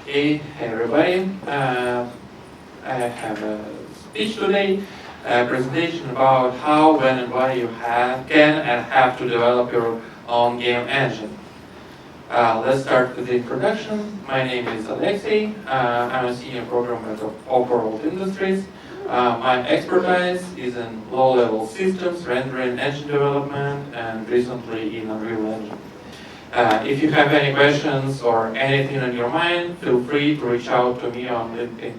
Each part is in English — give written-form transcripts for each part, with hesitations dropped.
Hey everybody, I have a speech today, a presentation about how, when and why you can and have to develop your own game engine. Let's start with the introduction. My name is Aleksei. I'm a senior programmer at Overall Industries. My expertise is in low-level systems, rendering, engine development, and recently in Unreal Engine. If you have any questions or anything on your mind, feel free to reach out to me on LinkedIn.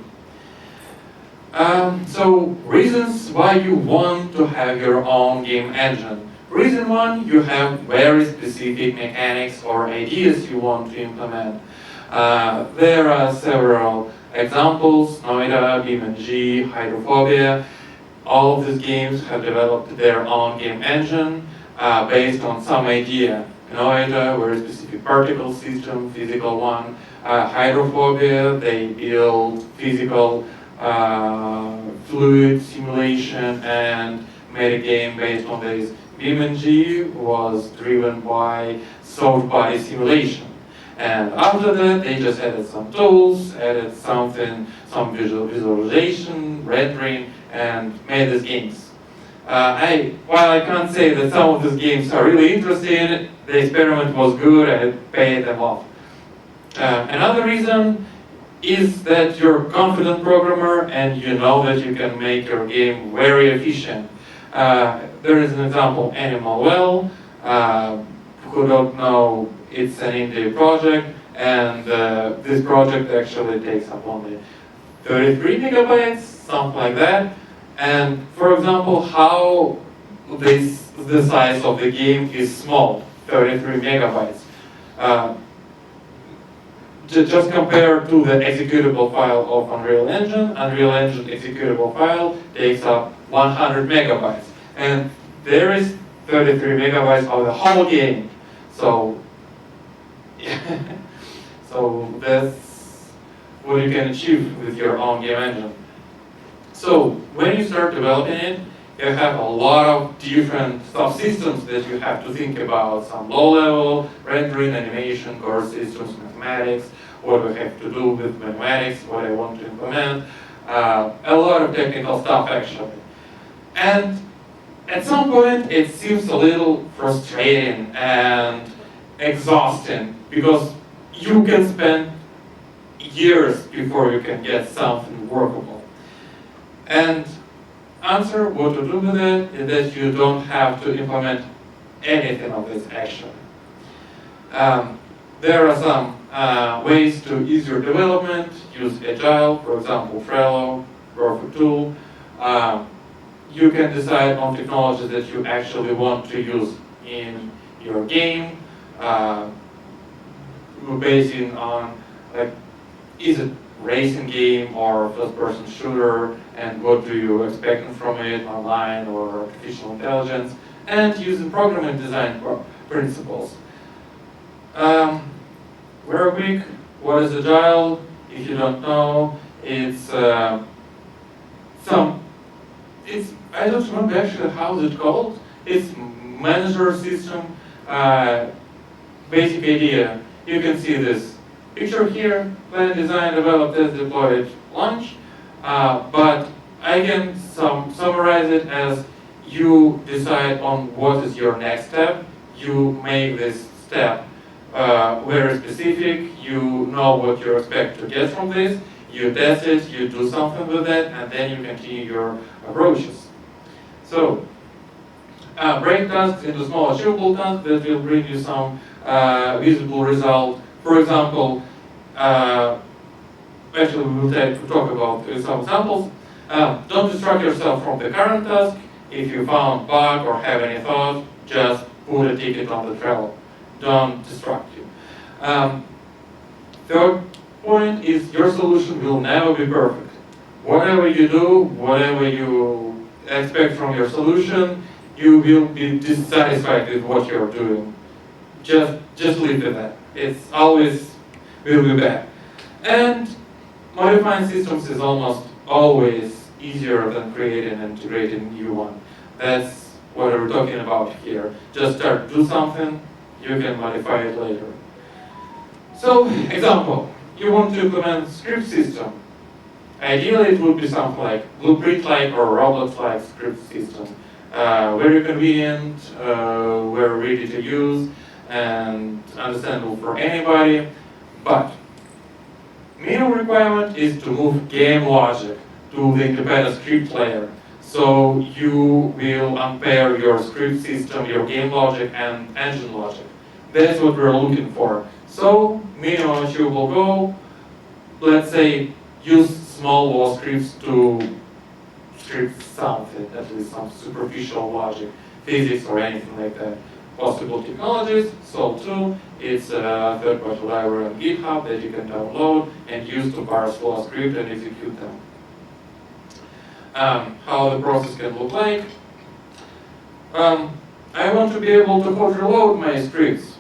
So, reasons why you want to have your own game engine. Reason one, you have very specific mechanics or ideas you want to implement. There are several examples: Noida, BeamNG, Hydrophobia. All of these games have developed their own game engine based on some idea. Noida, very specific particle system, physical one. Hydrophobia, they build physical fluid simulation and made a game based on this. BeamNG was driven by soft body simulation. And after that, they just added some tools, added something, some visualization, rendering, and made these games. While I can't say that some of these games are really interesting, the experiment was good and it paid them off. Another reason is that you're a confident programmer and you know that you can make your game very efficient. There is an example, Animal Well. Who don't know, it's an indie project, and this project actually takes up only 33 megabytes, something like that. And for example, how the size of the game is small, 33 megabytes. Just compare to the executable file of Unreal Engine. Unreal Engine executable file takes up 100 megabytes. And there is 33 megabytes of the whole game. So, so that's what you can achieve with your own game engine. So when you start developing it, you have a lot of different subsystems that you have to think about. Some low-level rendering, animation, core systems, mathematics, what we have to do with mathematics, what I want to implement, a lot of technical stuff actually. And at some point, it seems a little frustrating and exhausting because you can spend years before you can get something workable. And answer, what to do with it, is that you don't have to implement anything of this actually. There are some ways to ease your development. Use Agile, for example, Trello, perfect tool. You can decide on technologies that you actually want to use in your game, basing on, like, is it racing game or first-person shooter, and what do you expect from it, online or artificial intelligence, and using programming design principles. Very quick, what is Agile? If you don't know, it's I don't remember actually how it's called. It's manager system. Basic idea. You can see this picture here: plan, design, develop, test, deploy it, launch. But I can summarize it as you decide on what is your next step. You make this step very specific. You know what you expect to get from this. You test it, you do something with it, and then you continue your approaches. So, break tasks into small achievable tasks that will bring you some visible result. For example, actually we will talk about some examples. Don't distract yourself from the current task. If you found bug or have any thought, just put a ticket on the Trello. Don't distract you. Third point is your solution will never be perfect. Whatever you do, whatever you expect from your solution, you will be dissatisfied with what you're doing. Just leave it at that. It's always will be bad. And modifying systems is almost always easier than creating and integrating a new one. That's what we're talking about here. Just do something, you can modify it later. So, example. you want to implement script system. Ideally, it would be something like Blueprint-like or Roblox-like script system. Very convenient, very easy to use, and understandable for anybody. But minimum requirement is to move game logic to the independent script layer. So you will unpair your script system, your game logic, and engine logic. That's what we're looking for. So minimum achievable goal, let's say, use small wall scripts to script something, at least some superficial logic, physics, or anything like that. Possible technologies, Sol 2, it's a third-party library on GitHub that you can download and use to parse raw script and execute them. How the process can look like. I want to be able to hot reload my scripts.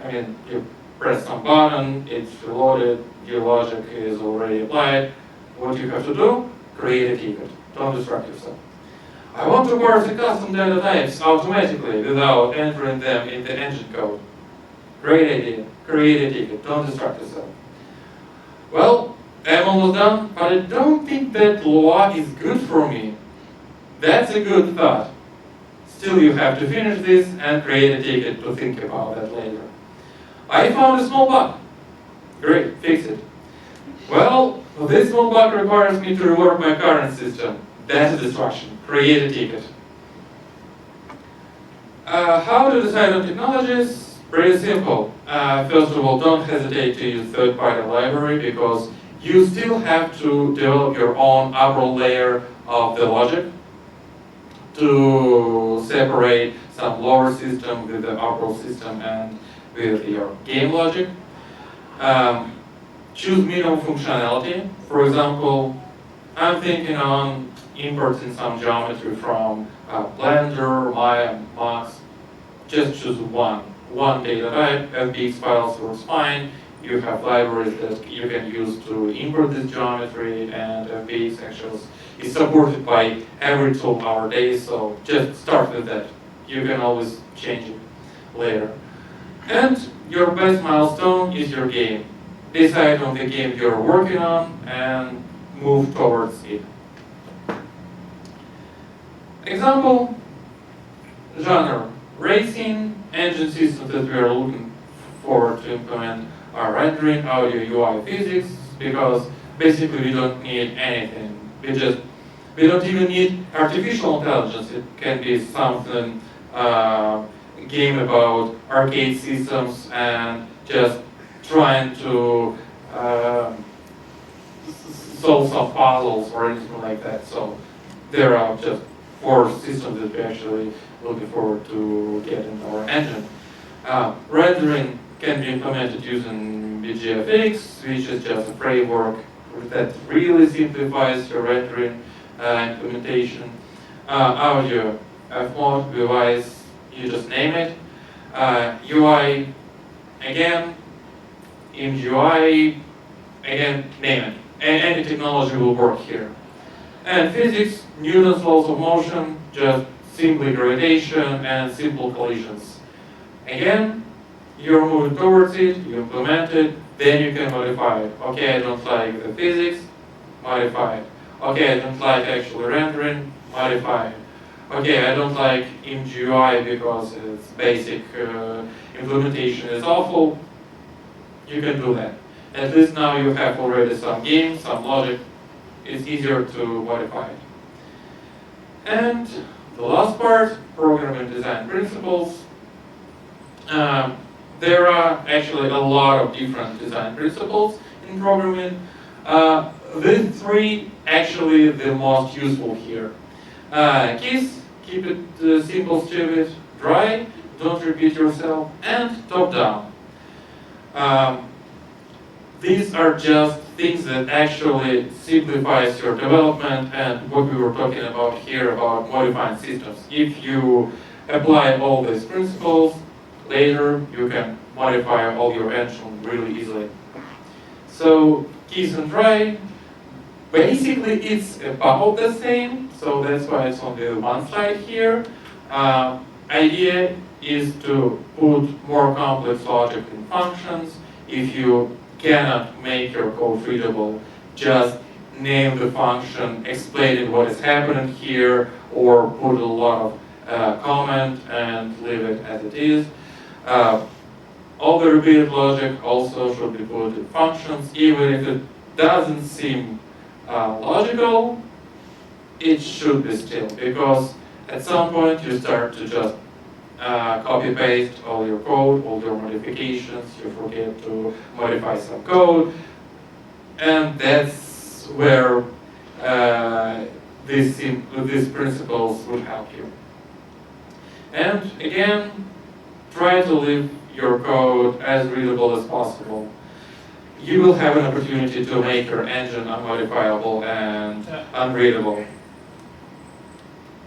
I mean, you press some button, it's reloaded, your logic is already applied. What you have to do? Create a ticket. Don't distract yourself. I want to parse the custom data types automatically without entering them in the engine code. Great idea. Create a ticket. Don't distract yourself. Well, I'm almost done, but I don't think that law is good for me. That's a good thought. Still, you have to finish this and create a ticket to think about that later. I found a small bug. Great, fix it. Well, this small bug requires me to rework my current system. That's a distraction. Create a ticket. How to decide on technologies? Pretty simple. First of all, don't hesitate to use third-party library because you still have to develop your own upper layer of the logic to separate some lower system with the upper system and with your game logic. Choose minimum functionality. For example, I'm thinking on importing some geometry from Blender, Maya, Max. Just choose one data type. FBX files works fine. You have libraries that you can use to import this geometry, and FBX actually is supported by every tool nowadays, so just start with that. You can always change it later. And your best milestone is your game. Decide on the game you're working on and move towards it. Example, genre, racing, engine systems that we are looking forward to implement are rendering, audio, UI, physics, because basically we don't need anything. We don't even need artificial intelligence. It can be something, game about arcade systems and just trying to solve some puzzles or anything like that. So there are just 4 systems that we're actually looking forward to get in our engine. Rendering can be implemented using BGFX, which is just a framework that really simplifies your rendering implementation. Audio, FMod, device, you just name it. UI, again, in UI, again, name it. Any technology will work here. And physics, Newton's laws of motion, just simply gravitation and simple collisions. Again, you're moving towards it, you implement it, then you can modify it. Okay, I don't like the physics, modify it. Okay, I don't like actually rendering, modify it. Okay, I don't like ImGUI because its basic implementation is awful. You can do that. At least now you have already some game, some logic. It's easier to modify it. And the last part, programming design principles. There are actually a lot of different design principles in programming. These 3 actually the most useful here. Keys, keep it simple, stupid, dry, don't repeat yourself, and top-down. These are just things that actually simplifies your development and what we were talking about here about modifying systems. If you apply all these principles, later you can modify all your engine really easily. So keys and dry, basically it's about the same, so that's why it's on the one slide here. Idea is to put more complex logic in functions. If you cannot make your code readable. Just name the function, explaining what is happening here, or put a lot of comment and leave it as it is. All the repeated logic also should be put in functions, even if it doesn't seem logical, it should be still, because at some point you start to just copy-paste all your code, all your modifications, you forget to modify some code, and that's where these principles would help you. And again, try to leave your code as readable as possible. You will have an opportunity to make your engine unmodifiable and unreadable.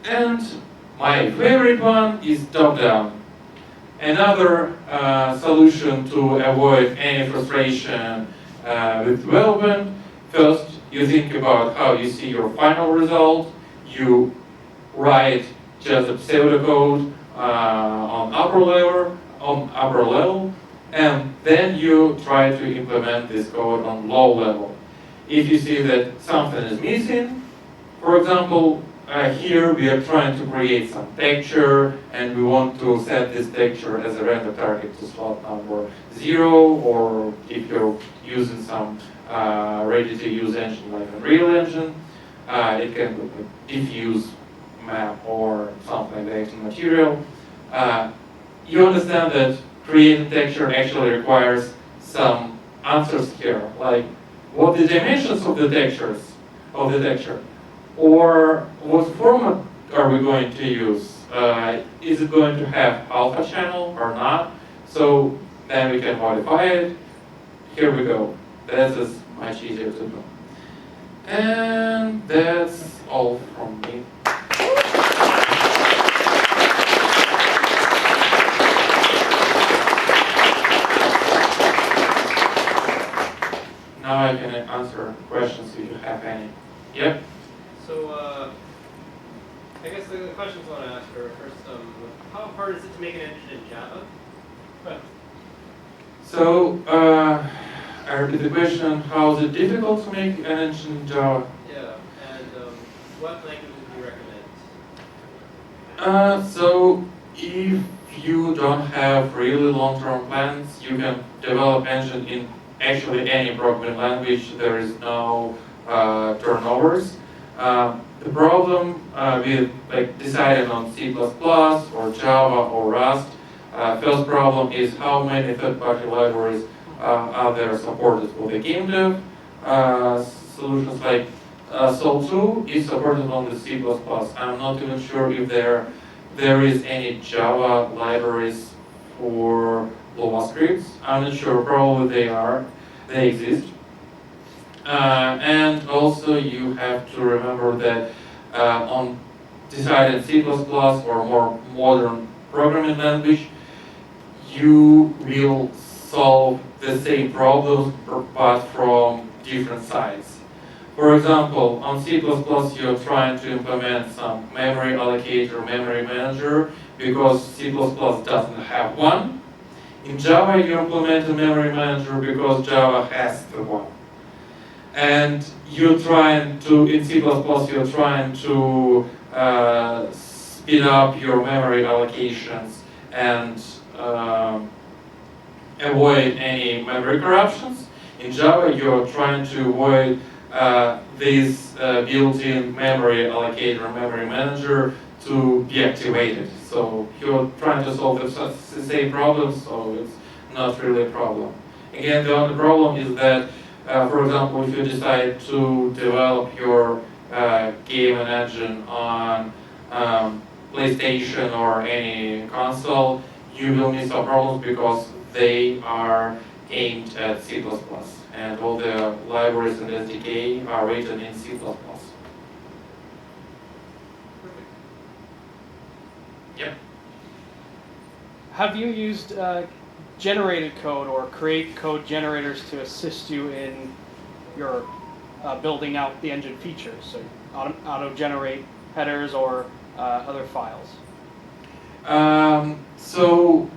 And my favorite one is top-down. Another solution to avoid any frustration with development. First, you think about how you see your final result. You write just a pseudocode on upper level, and then you try to implement this code on low level. If you see that something is missing, for example, here we are trying to create some texture, and we want to set this texture as a random target to slot number 0, or if you're using some ready-to-use engine like Unreal Engine, it can be a diffuse map or something like that in material. You understand that creating texture actually requires some answers here, like what the dimensions of the texture, or what format are we going to use? Is it going to have alpha channel or not? So then we can modify it. Here we go. That is much easier to do. And that's all from me. Now I can answer questions if you have any. Yep. So, I guess the questions I want to ask are first, how hard is it to make an engine in Java? So, I repeat the question, how is it difficult to make an engine in Java? Yeah, and what languages do you recommend? So, if you don't have really long-term plans, you can develop engine in actually any programming language. There is no turnovers. The problem with deciding on C++ or Java or Rust, first problem is how many third-party libraries are there supported for the game dev. Solutions like Sol2 is supported on the C++. I'm not even sure if there is any Java libraries for Lua scripts. I'm not sure, probably they exist. And also you have to remember that on deciding C++ or more modern programming language, you will solve the same problems but from different sides. For example, on C++ you're trying to implement some memory allocator, memory manager, because C++ doesn't have one. In Java you implement a memory manager because Java has the one. And you're trying to, in C++, you're trying to speed up your memory allocations and avoid any memory corruptions. In Java, you're trying to avoid this built-in memory allocator, memory manager to be activated. So you're trying to solve the same problem, so it's not really a problem. Again, the only problem is that for example, if you decide to develop your game and engine on PlayStation or any console, you will miss some problems because they are aimed at C++, and all the libraries and SDK are written in C++. Perfect. Yep. Have you used generated code or create code generators to assist you in your building out the engine features? So auto-generate headers or other files? So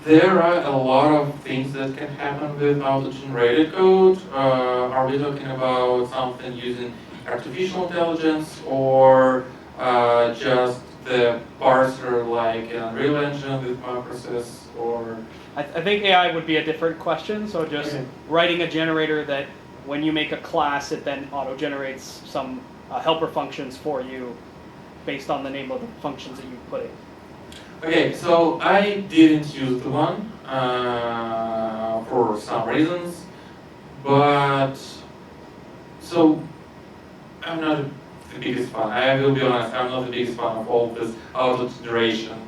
There are a lot of things that can happen with auto-generated code. Are we talking about something using artificial intelligence or just the parser like an Unreal Engine with microprocess or? I think AI would be a different question. So just Okay. writing a generator that when you make a class, it then auto-generates some helper functions for you based on the name of the functions that you put in. Okay, so I didn't use the one for some reasons, but so I'm not the biggest fan. I will be honest, I'm not the biggest fan of all this auto generation.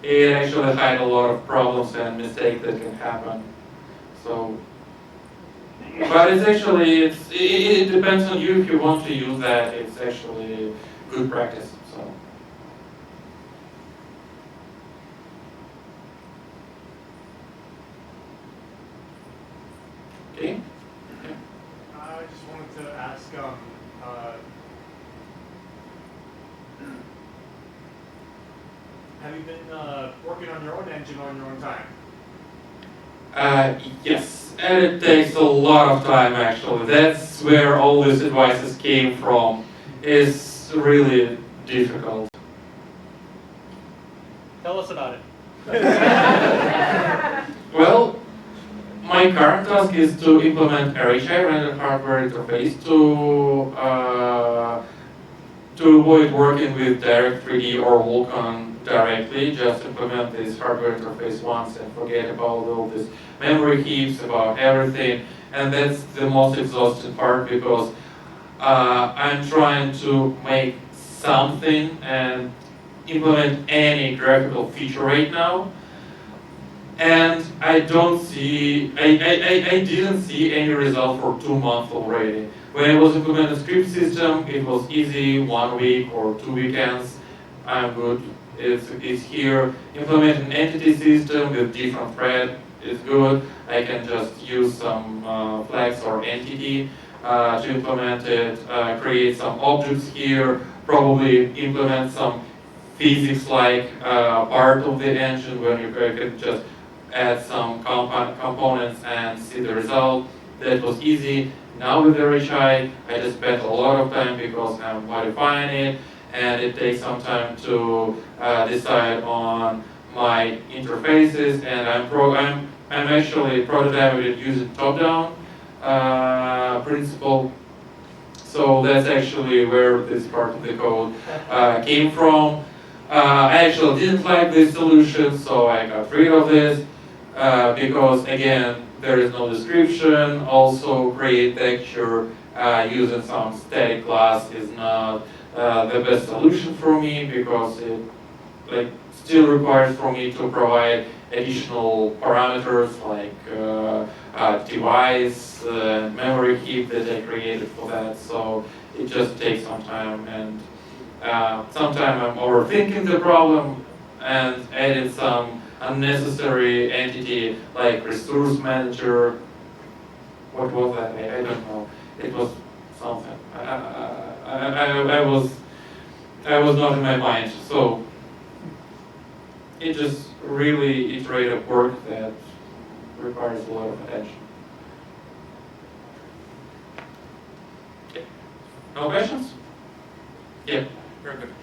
It actually had a lot of problems and mistakes that can happen. So, but it's actually it depends on you if you want to use that. It's actually good practice. So. Okay. I just wanted to ask, have you been working on your own engine on your own time? Yes, and it takes a lot of time actually. That's where all these advices came from. It's really difficult. Tell us about it. Well, my current task is to implement RHI render hardware interface to avoid working with Direct 3D or Vulkan directly. Just implement this hardware interface once and forget about all this memory heaps, about everything. And that's the most exhausting part because I'm trying to make something and implement any graphical feature right now. And I didn't see any result for 2 months already. When I was implementing a script system, it was easy, 1 week or 2 weekends, I'm good, it's here. Implement an entity system with different thread is good. I can just use some flags or entity to implement it, create some objects here, probably implement some physics-like part of the engine where you can just add some components and see the result. That was easy. Now with the RHI, I just spent a lot of time because I'm modifying it, and it takes some time to decide on my interfaces. And I'm actually prototyping it using top-down principle. So that's actually where this part of the code came from. I actually didn't like this solution, so I got rid of this. Because again, there is no description. Also, create texture using some static class is not the best solution for me because it still requires for me to provide additional parameters like device, memory heap that I created for that. So it just takes some time, and sometimes I'm overthinking the problem and added some unnecessary entity like resource manager. What was that? I don't know. It was something. I was not in my mind. So it just really iterative work that requires a lot of attention. Okay. No questions? Yeah. Very good.